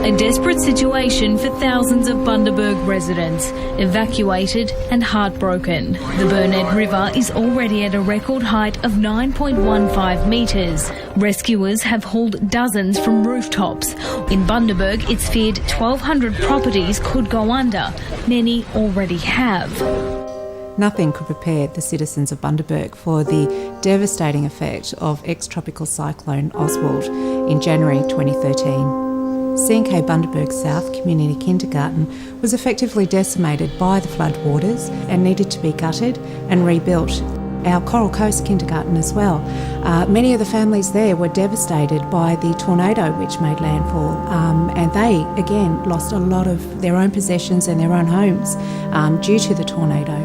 A desperate situation for thousands of Bundaberg residents, evacuated and heartbroken. The Burnett River is already at a record height of 9.15 metres. Rescuers have hauled dozens from rooftops. In Bundaberg, it's feared 1,200 properties could go under. Many already have. Nothing could prepare the citizens of Bundaberg for the devastating effect of ex-tropical cyclone Oswald in January 2013. C&K Bundaberg South Community Kindergarten was effectively decimated by the floodwaters and needed to be gutted and rebuilt. Our Coral Coast Kindergarten as well. Many of the families there were devastated by the tornado which made landfall, and they again lost a lot of their own possessions and their own homes due to the tornado.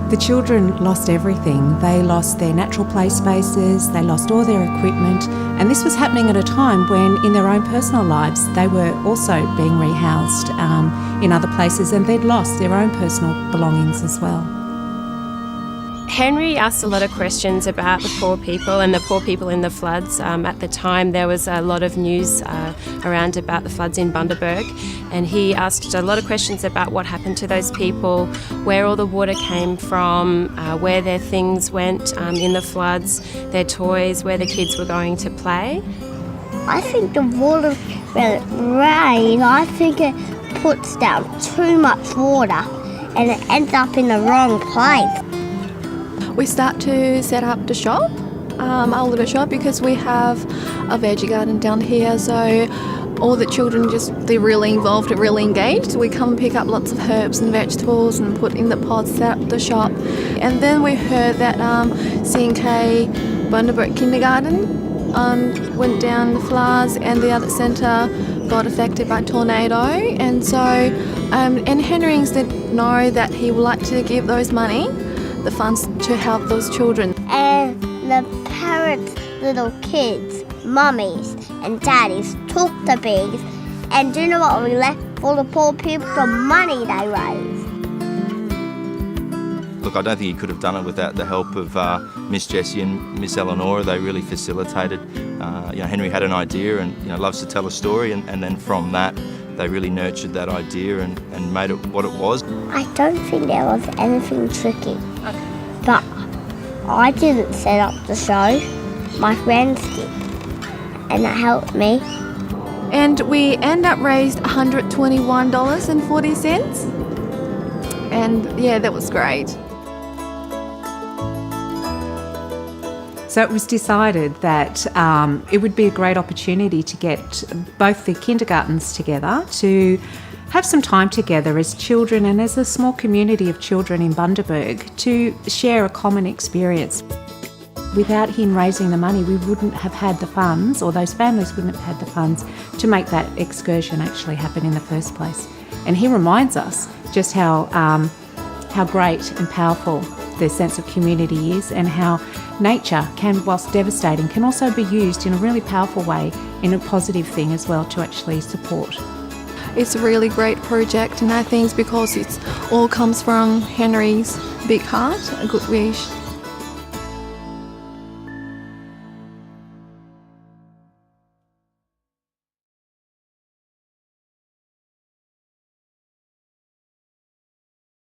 The children lost everything. They lost their natural play spaces, they lost all their equipment, and this was happening at a time when in their own personal lives they were also being rehoused in other places, and they'd lost their own personal belongings as well. Henry asked a lot of questions about the poor people and the poor people in the floods. At the time there was a lot of news around about the floods in Bundaberg, and he asked a lot of questions about what happened to those people, where all the water came from, where their things went in the floods, their toys, where the kids were going to play. I think the water, when it rains, I think it puts down too much water and it ends up in the wrong place. We start to set up the shop, our little shop, because we have a veggie garden down here, so all the children they're really involved and really engaged. We come and pick up lots of herbs and vegetables and put in the pods, set up the shop. And then we heard that C&K Bundaberg Kindergarten went down the floods and the other centre got affected by tornado, and so and Henry said no, that he would like to give those the funds to help those children. And the parents, little kids, mummies and daddies took the bigs, and do you know what we left for the poor people? The money they raised. Look, I don't think he could have done it without the help of Miss Jessie and Miss Eleonora. They really facilitated. Henry had an idea and loves to tell a story, and then from that they really nurtured that idea and made it what it was. I don't think there was anything tricky, but I didn't set up the show. My friends did, and that helped me. And we end up raised $121.40, and yeah, that was great. So it was decided that it would be a great opportunity to get both the kindergartens together to have some time together as children and as a small community of children in Bundaberg to share a common experience. Without him raising the money, we wouldn't have had the funds, or those families wouldn't have had the funds to make that excursion actually happen in the first place. And he reminds us just how great and powerful the sense of community is, and how nature can, whilst devastating, can also be used in a really powerful way, in a positive thing as well, to actually support. It's a really great project, and I think because it all comes from Henry's big heart, a good wish